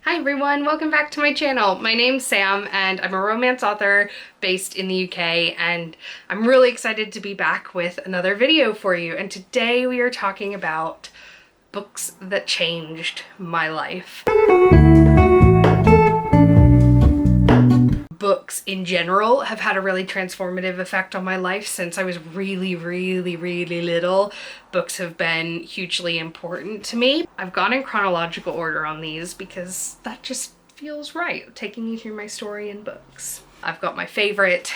Hi everyone, welcome back to my channel. My name's Sam and I'm a romance author based in the UK, and I'm really excited to be back with another video for you. And today we are talking about books that changed my life. Books in general have had a really transformative effect on my life since I was really little. Books have been hugely important to me. I've gone in chronological order on these because that just feels right, taking you through my story in books. I've got my favorite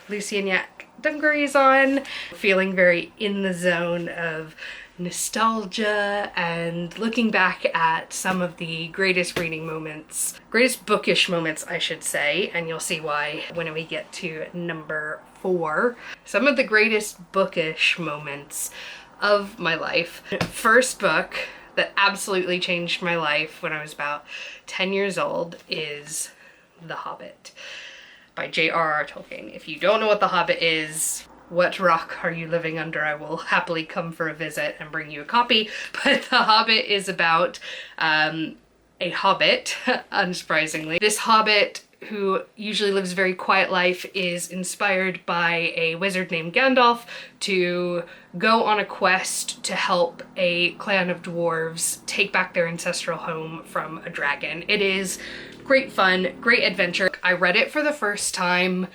Lucy and Yak dungarees on, feeling very in the zone of nostalgia and looking back at some of the greatest reading moments, greatest bookish moments I should say, and you'll see why when we get to number 4. Some of the greatest bookish moments of my life. First book that absolutely changed my life when I was about 10 years old is The Hobbit by J.R.R. Tolkien. If you don't know what The Hobbit is, what rock are you living under? I will happily come for a visit and bring you a copy. But The Hobbit is about a hobbit, unsurprisingly. This hobbit, who usually lives a very quiet life, is inspired by a wizard named Gandalf to go on a quest to help a clan of dwarves take back their ancestral home from a dragon. It is great fun, great adventure. I read it for the first time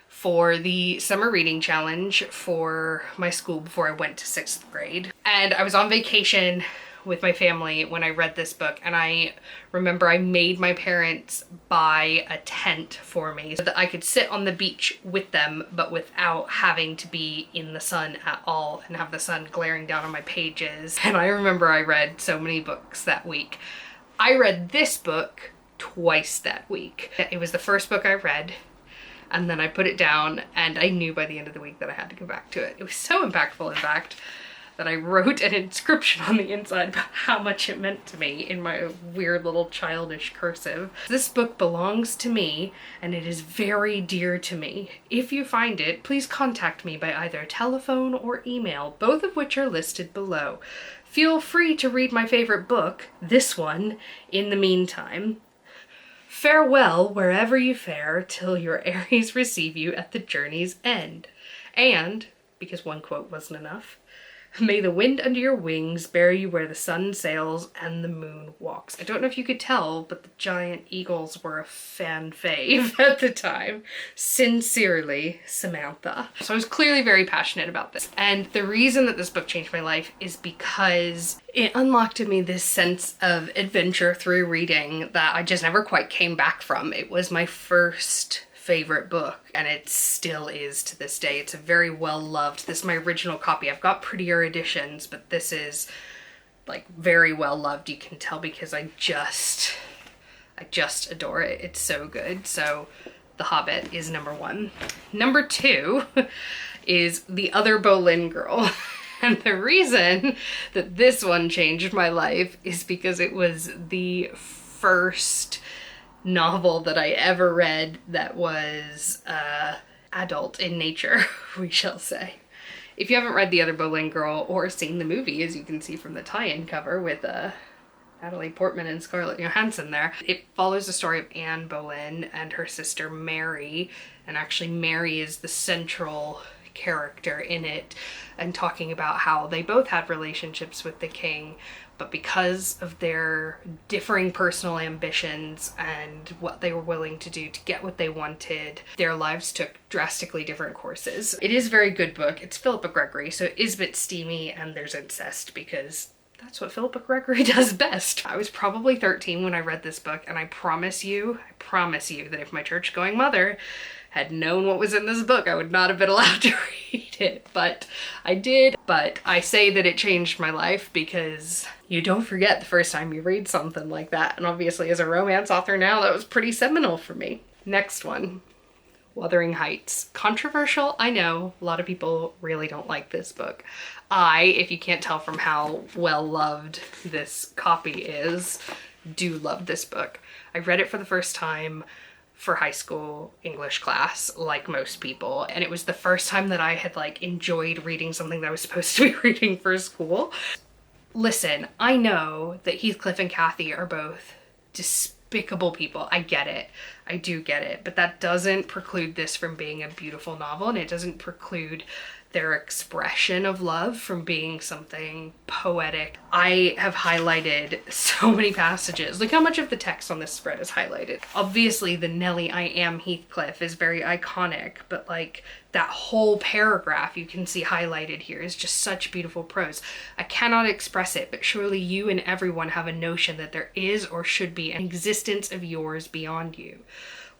for the summer reading challenge for my school before I went to 6th grade. And I was on vacation with my family when I read this book, and I remember I made my parents buy a tent for me so that I could sit on the beach with them but without having to be in the sun at all and have the sun glaring down on my pages. And I remember I read so many books that week. I read this book twice that week. It was the first book I read, and then I put it down, and I knew by the end of the week that I had to go back to it. It was so impactful, in fact, that I wrote an inscription on the inside about how much it meant to me in my weird little childish cursive. This book belongs to me, and it is very dear to me. If you find it, please contact me by either telephone or email, both of which are listed below. Feel free to read my favorite book, this one, in the meantime. Farewell wherever you fare, till your Aries receive you at the journey's end. And, because one quote wasn't enough, may the wind under your wings bear you where the sun sails and the moon walks. I don't know if you could tell, but the giant eagles were a fan fave at the time. Sincerely, Samantha. So I was clearly very passionate about this. And the reason that this book changed my life is because it unlocked in me this sense of adventure through reading that I just never quite came back from. It was my first favorite book, and it still is to this day. It's a very well loved. This is my original copy. I've got prettier editions, but this is like very well loved. You can tell because I just adore it. It's so good. So The Hobbit is number 1. Number 2 is The Other Boleyn Girl. And the reason that this one changed my life is because it was the first novel that I ever read that was adult in nature, we shall say. If you haven't read The Other Boleyn Girl or seen the movie, as you can see from the tie-in cover with Natalie Portman and Scarlett Johansson there, it follows the story of Anne Boleyn and her sister Mary, and actually Mary is the central character in it, and talking about how they both had relationships with the king, but because of their differing personal ambitions and what they were willing to do to get what they wanted, their lives took drastically different courses. It is a very good book. It's Philippa Gregory, so it is a bit steamy and there's incest because that's what Philippa Gregory does best. I was probably 13 when I read this book, and I promise you that if my church-going mother had known what was in this book, I would not have been allowed to read it, but I did. But I say that it changed my life because you don't forget the first time you read something like that, and obviously as a romance author now, that was pretty seminal for me. Next one, Wuthering Heights. Controversial, I know. A lot of people really don't like this book. If you can't tell from how well loved this copy is, do love this book. I read it for the first time for high school English class, like most people, and it was the first time that I had enjoyed reading something that I was supposed to be reading for school. Listen, I know that Heathcliff and Cathy are both despicable people. I get it. I do get it. But that doesn't preclude this from being a beautiful novel, and it doesn't preclude their expression of love from being something poetic. I have highlighted so many passages. Look how much of the text on this spread is highlighted. Obviously, the Nellie, I am Heathcliff is very iconic, but like that whole paragraph you can see highlighted here is just such beautiful prose. I cannot express it, but surely you and everyone have a notion that there is or should be an existence of yours beyond you.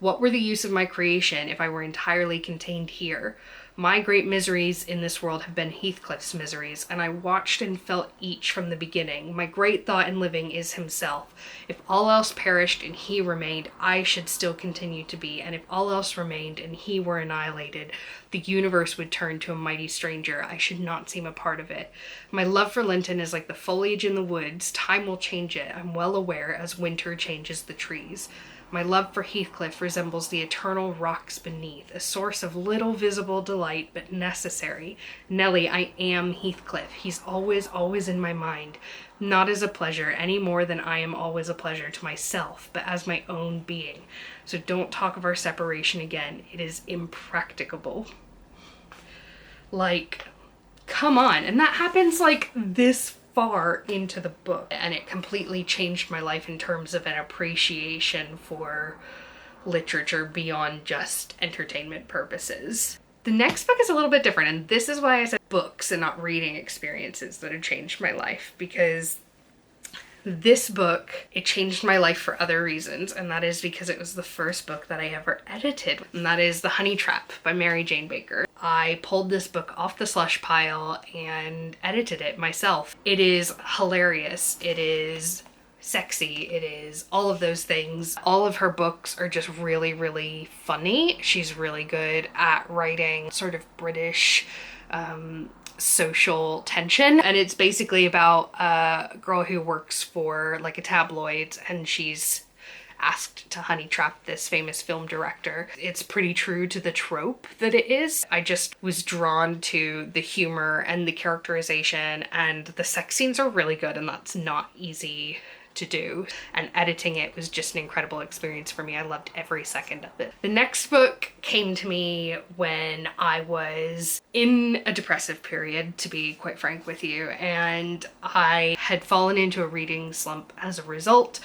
What were the use of my creation if I were entirely contained here? My great miseries in this world have been Heathcliff's miseries, and I watched and felt each from the beginning. My great thought in living is himself. If all else perished and he remained, I should still continue to be, and if all else remained and he were annihilated, the universe would turn to a mighty stranger. I should not seem a part of it. My love for Linton is like the foliage in the woods. Time will change it, I'm well aware, as winter changes the trees. My love for Heathcliff resembles the eternal rocks beneath, a source of little visible delight, but necessary. Nellie, I am Heathcliff. He's always, always in my mind, not as a pleasure any more than I am always a pleasure to myself, but as my own being. So don't talk of our separation again. It is impracticable. Like, come on. And that happens like this far into the book, and it completely changed my life in terms of an appreciation for literature beyond just entertainment purposes. The next book is a little bit different, and this is why I said books and not reading experiences that have changed my life, because this book, it changed my life for other reasons, and that is because it was the first book that I ever edited, and that is The Honey Trap by Mary Jane Baker. I pulled this book off the slush pile and edited it myself. It is hilarious. It is sexy. It is all of those things. All of her books are just really, really funny. She's really good at writing sort of British social tension, and it's basically about a girl who works for like a tabloid, and she's asked to honey trap this famous film director. It's pretty true to the trope that it is. I just was drawn to the humor and the characterization, and the sex scenes are really good, and that's not easy to do, and editing it was just an incredible experience for me. I loved every second of it. The next book came to me when I was in a depressive period, to be quite frank with you, and I had fallen into a reading slump as a result.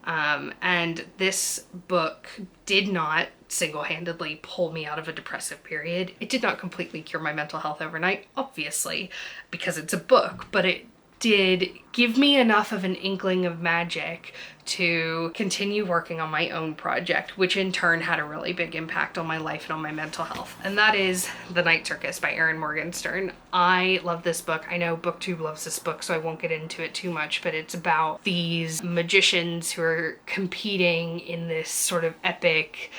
And this book did not single-handedly pull me out of a depressive period. It did not completely cure my mental health overnight, obviously, because it's a book, but it did give me enough of an inkling of magic to continue working on my own project, which in turn had a really big impact on my life and on my mental health. And that is The Night Circus by Erin Morgenstern. I love this book. I know BookTube loves this book, so I won't get into it too much, but it's about these magicians who are competing in this sort of epic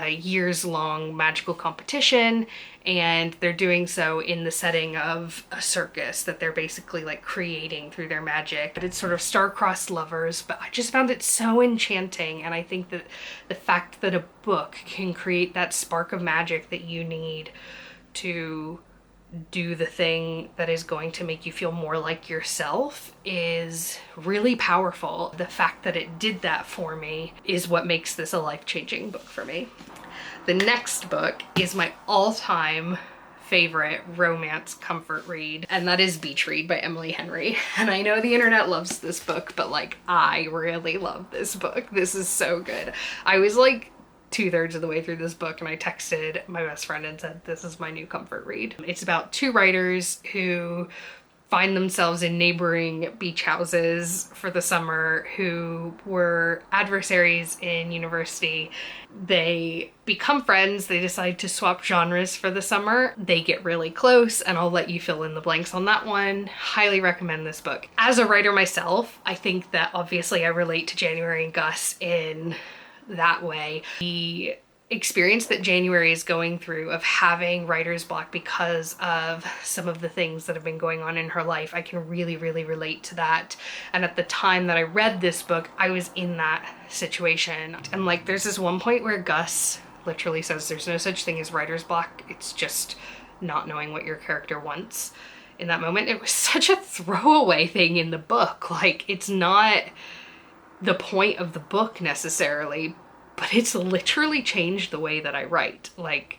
years-long magical competition, and they're doing so in the setting of a circus that they're basically like creating through their magic. But it's sort of star-crossed lovers, but I just found it so enchanting, and I think that the fact that a book can create that spark of magic that you need to do the thing that is going to make you feel more like yourself is really powerful. The fact that it did that for me is what makes this a life-changing book for me. The next book is my all-time favorite romance comfort read, and that is Beach Read by Emily Henry. And I know the internet loves this book, but like, I really love this book. This is so good. I was like 2/3 of the way through this book, and I texted my best friend and said, this is my new comfort read. It's about two writers who find themselves in neighboring beach houses for the summer, who were adversaries in university. They become friends. They decide to swap genres for the summer. They get really close, and I'll let you fill in the blanks on that one. Highly recommend this book. As a writer myself, I think that obviously I relate to January and Gus in that way. The experience that January is going through of having writer's block because of some of the things that have been going on in her life, I can really, really relate to that. And at the time that I read this book, I was in that situation. And like, there's this one point where Gus literally says there's no such thing as writer's block. It's just not knowing what your character wants in that moment. It was such a throwaway thing in the book. Like, it's not the point of the book necessarily, but it's literally changed the way that I write, like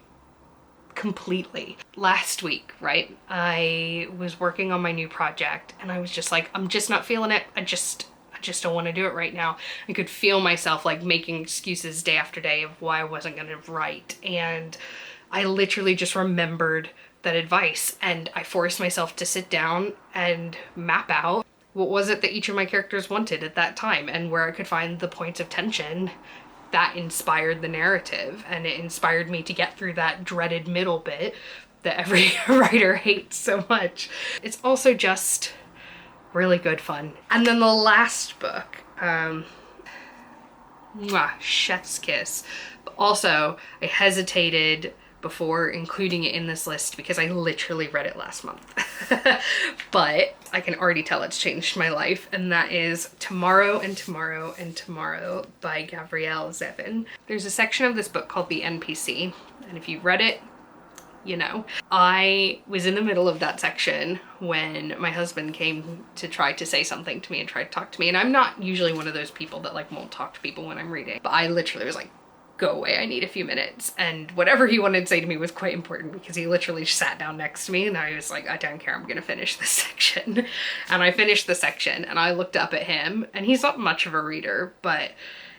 completely. Last week, right, I was working on my new project and I was just like, I'm just not feeling it. I just don't want to do it right now. I could feel myself like making excuses day after day of why I wasn't going to write. And I literally just remembered that advice, and I forced myself to sit down and map out what was it that each of my characters wanted at that time and where I could find the points of tension that inspired the narrative. And it inspired me to get through that dreaded middle bit that every writer hates so much. It's also just really good fun. And then the last book, Chef's Kiss. But also, I hesitated before including it in this list because I literally read it last month. But I can already tell it's changed my life, and that is Tomorrow and Tomorrow and Tomorrow by Gabrielle Zevin. There's a section of this book called The NPC, and if you've read it, you know. I was in the middle of that section when my husband came to try to say something to me and try to talk to me, and I'm not usually one of those people that like won't talk to people when I'm reading, but I literally was like, go away, I need a few minutes. And whatever he wanted to say to me was quite important because he literally sat down next to me and I was like, I don't care, I'm gonna finish this section. And I finished the section and I looked up at him, and he's not much of a reader, but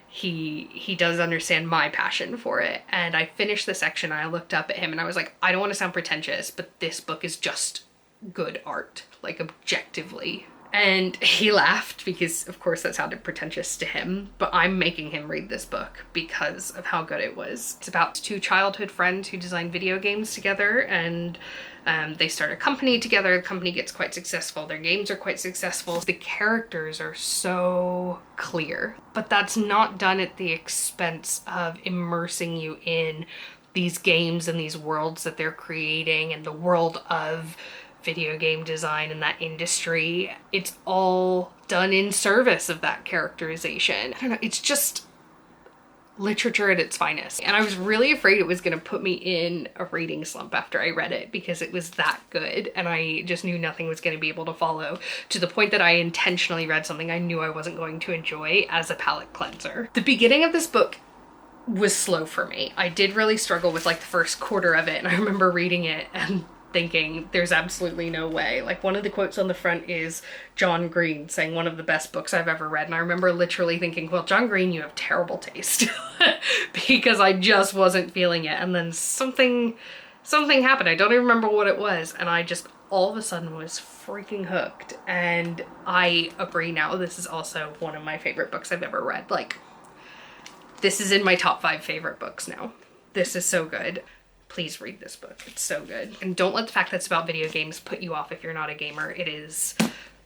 he does understand my passion for it. And I finished the section and I looked up at him and I was like, I don't want to sound pretentious, but this book is just good art, like objectively. And he laughed because of course that sounded pretentious to him, but I'm making him read this book because of how good it was. It's about two childhood friends who design video games together, and they start a company together. The company gets quite successful. Their games are quite successful. The characters are so clear, but that's not done at the expense of immersing you in these games and these worlds that they're creating and the world of video game design and that industry. It's all done in service of that characterization. I don't know, it's just literature at its finest. And I was really afraid it was going to put me in a reading slump after I read it because it was that good, and I just knew nothing was going to be able to follow, to the point that I intentionally read something I knew I wasn't going to enjoy as a palate cleanser. The beginning of this book was slow for me. I did really struggle with like the first quarter of it, and I remember reading it and thinking there's absolutely no way. Like, one of the quotes on the front is John Green saying one of the best books I've ever read, and I remember literally thinking, well, John Green, you have terrible taste. Because I just wasn't feeling it. And then something happened, I don't even remember what it was, and I just all of a sudden was freaking hooked. And I agree now, this is also one of my favorite books I've ever read. Like, this is in my top 5 favorite books now. This is so good. Please read this book. It's so good. And don't let the fact that it's about video games put you off if you're not a gamer. It is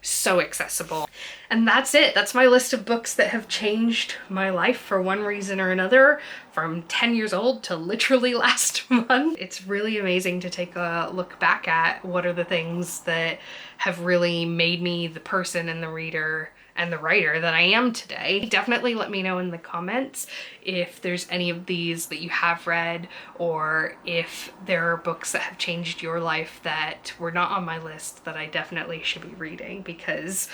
so accessible. And that's it. That's my list of books that have changed my life for one reason or another, from 10 years old to literally last month. It's really amazing to take a look back at what are the things that have really made me the person and the reader and the writer that I am today. Definitely let me know in the comments if there's any of these that you have read, or if there are books that have changed your life that were not on my list that I definitely should be reading, because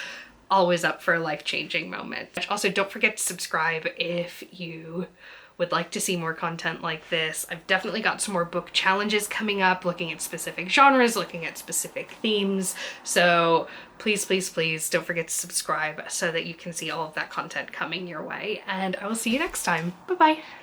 always up for a life-changing moment. Also, don't forget to subscribe if you would like to see more content like this. I've definitely got some more book challenges coming up, looking at specific genres, looking at specific themes. So please, please, please don't forget to subscribe so that you can see all of that content coming your way. And I will see you next time. Bye-bye.